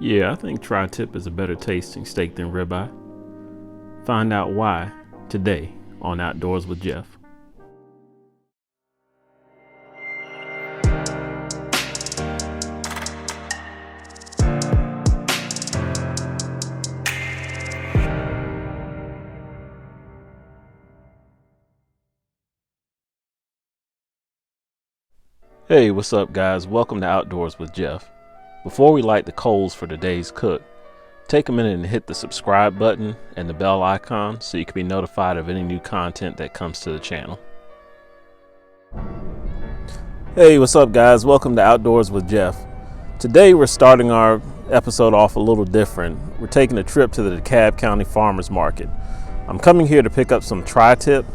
Yeah, I think tri-tip is a better tasting steak than ribeye. Find out why today on Outdoors with Geoff. Hey, what's up guys? Welcome to Outdoors with Geoff. Before we light the coals for today's cook, take a minute and hit the subscribe button and the bell icon so you can be notified of any new content that comes to the channel. Hey, what's up guys? Welcome to Outdoors with Geoff. Today we're starting our episode off a little different. We're taking a trip to the DeKalb County Farmers Market. I'm coming here to pick up some tri-tip.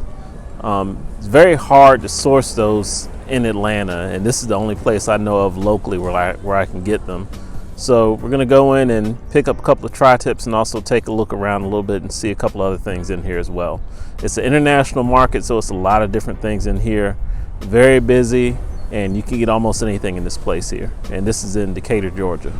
It's very hard to source those in Atlanta, and this is the only place I know of locally where I can get them. So we're gonna go in and pick up a couple of tri-tips and also take a look around a little bit and see a couple other things in here as well. It's an international market, so it's a lot of different things in here. Very busy, and you can get almost anything in this place here. And this is in Decatur, Georgia.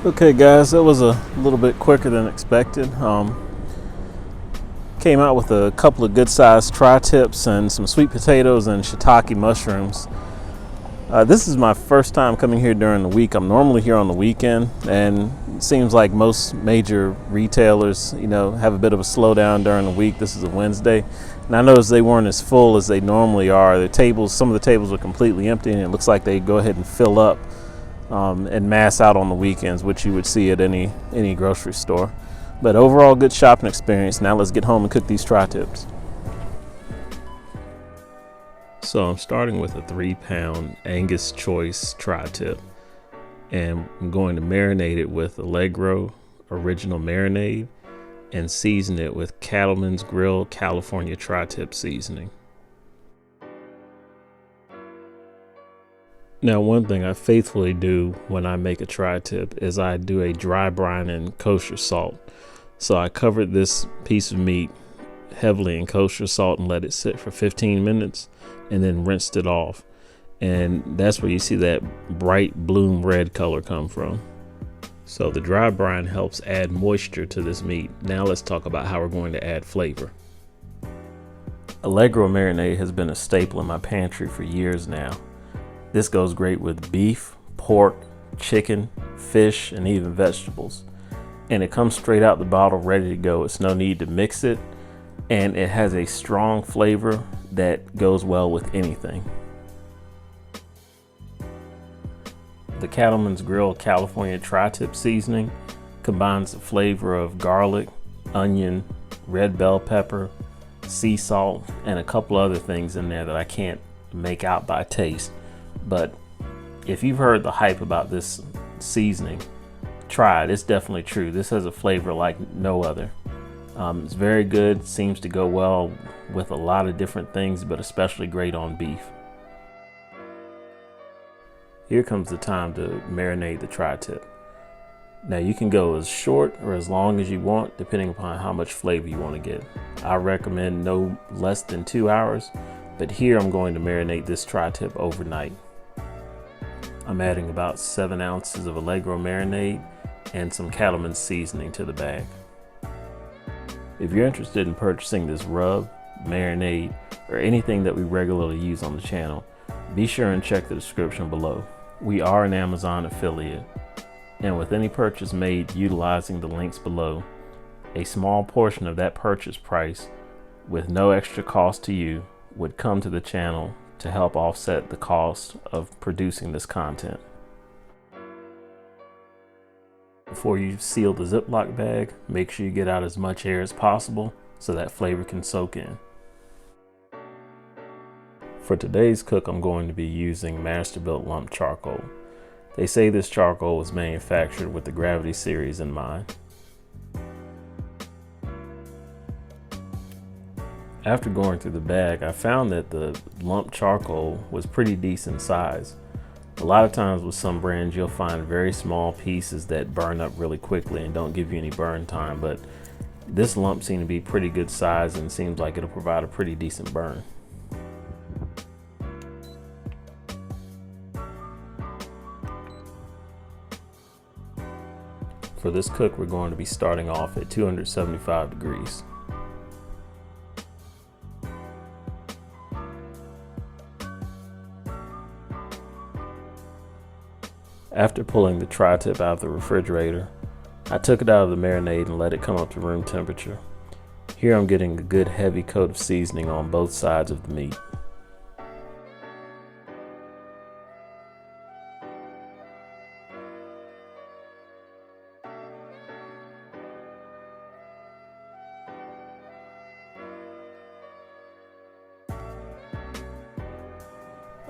Okay guys, that was a little bit quicker than expected. Came out with a couple of good sized tri-tips and some sweet potatoes and shiitake mushrooms. This is my first time coming here during the week. I'm normally here on the weekend, and it seems like most major retailers, have a bit of a slowdown during the week. This is a Wednesday, and I noticed they weren't as full as they normally are. Some of the tables were completely empty, and it looks like they go ahead and fill up and mass out on the weekends, which you would see at any grocery store. But overall, good shopping experience. Now let's get home and cook these tri-tips. So I'm starting with a 3-pound Angus Choice tri-tip, and I'm going to marinate it with Allegro original marinade and season it with Cattleman's Grill California tri-tip seasoning. Now, one thing I faithfully do when I make a tri-tip is I do a dry brine in kosher salt. So I covered this piece of meat heavily in kosher salt and let it sit for 15 minutes and then rinsed it off. And that's where you see that bright bloom red color come from. So the dry brine helps add moisture to this meat. Now let's talk about how we're going to add flavor. Allegro marinade has been a staple in my pantry for years now. This goes great with beef, pork, chicken, fish, and even vegetables. And it comes straight out the bottle ready to go. It's no need to mix it, and it has a strong flavor that goes well with anything. The Cattleman's Grill California tri-tip seasoning combines the flavor of garlic, onion, red bell pepper, sea salt, and a couple other things in there that I can't make out by taste. But if you've heard the hype about this seasoning, try it. It's definitely true. This has a flavor like no other. It's very good. Seems to go well with a lot of different things, but especially great on beef. Here comes the time to marinate the tri-tip. Now you can go as short or as long as you want, depending upon how much flavor you want to get. I recommend no less than 2 hours, but here I'm going to marinate this tri-tip overnight. I'm adding about 7 ounces of Allegro marinade and some Cattleman's seasoning to the bag. If you're interested in purchasing this rub, marinade, or anything that we regularly use on the channel, be sure and check the description below. We are an Amazon affiliate, and with any purchase made utilizing the links below, a small portion of that purchase price, with no extra cost to you, would come to the channel to help offset the cost of producing this content. Before you seal the Ziploc bag, make sure you get out as much air as possible so that flavor can soak in. For today's cook, I'm going to be using Masterbuilt lump charcoal. They say this charcoal was manufactured with the Gravity series in mind. After going through the bag, I found that the lump charcoal was pretty decent size. A lot of times with some brands, you'll find very small pieces that burn up really quickly and don't give you any burn time, but this lump seemed to be pretty good size and seems like it'll provide a pretty decent burn. For this cook, we're going to be starting off at 275 degrees. After pulling the tri-tip out of the refrigerator, I took it out of the marinade and let it come up to room temperature. Here I'm getting a good heavy coat of seasoning on both sides of the meat.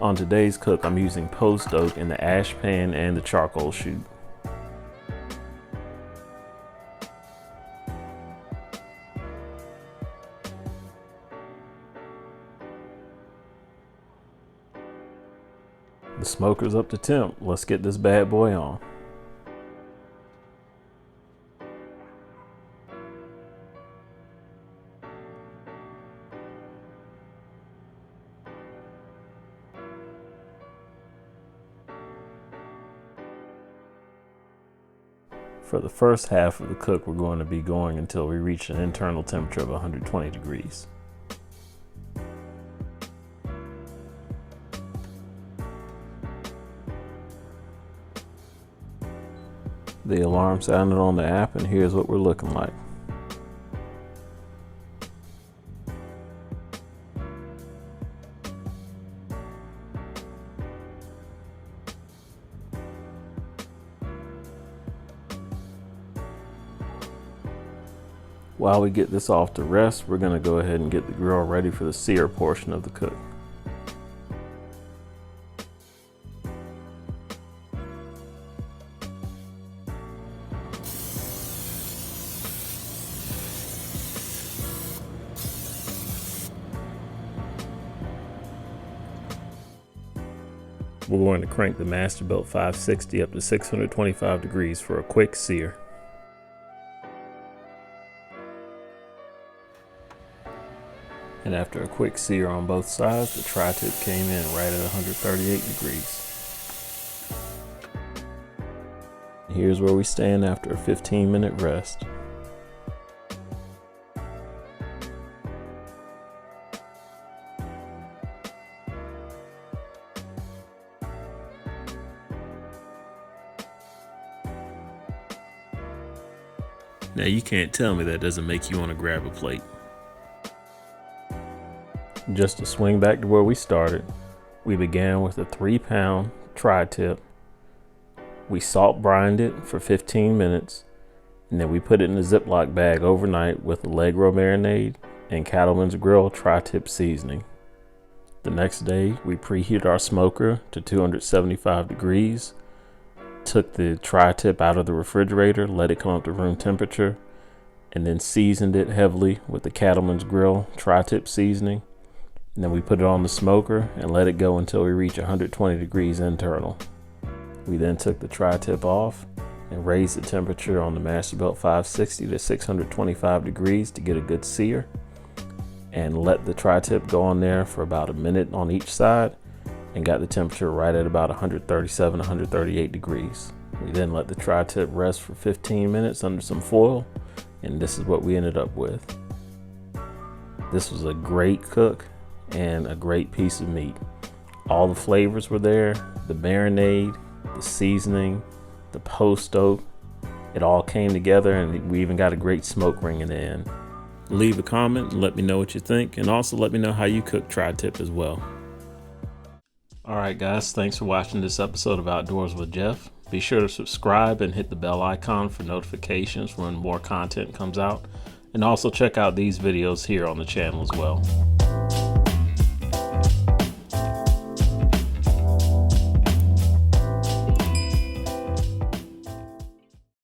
On today's cook, I'm using post oak in the ash pan and the charcoal chute. The smoker's up to temp. Let's get this bad boy on. For the first half of the cook, we're going to be going until we reach an internal temperature of 120 degrees. The alarm sounded on the app, and here's what we're looking like. While we get this off to rest, we're going to go ahead and get the grill ready for the sear portion of the cook. We're going to crank the Masterbuilt 560 up to 625 degrees for a quick sear. And after a quick sear on both sides, the tri-tip came in right at 138 degrees. Here's where we stand after a 15-minute rest. Now you can't tell me that doesn't make you want to grab a plate. Just to swing back to where we started, we began with a 3-pound tri-tip. We salt brined it for 15 minutes, and then we put it in a ziplock bag overnight with Allegro marinade and Cattleman's Grill tri-tip seasoning. The next day, we preheated our smoker to 275 degrees, took the tri-tip out of the refrigerator, let it come up to room temperature, and then seasoned it heavily with the Cattleman's Grill tri-tip seasoning. And then we put it on the smoker and let it go until we reach 120 degrees internal. We then took the tri-tip off and raised the temperature on the Masterbuilt 560 to 625 degrees to get a good sear, and let the tri-tip go on there for about a minute on each side and got the temperature right at about 137, 138 degrees. We then let the tri-tip rest for 15 minutes under some foil, and this is what we ended up with. This was a great cook and a great piece of meat. All the flavors were there, the marinade, the seasoning, the post oak, it all came together, and we even got a great smoke ring in the end. Leave a comment and let me know what you think, and also let me know how you cook tri-tip as well. Alright guys, thanks for watching this episode of Outdoors with Geoff. Be sure to subscribe and hit the bell icon for notifications when more content comes out, and also check out these videos here on the channel as well.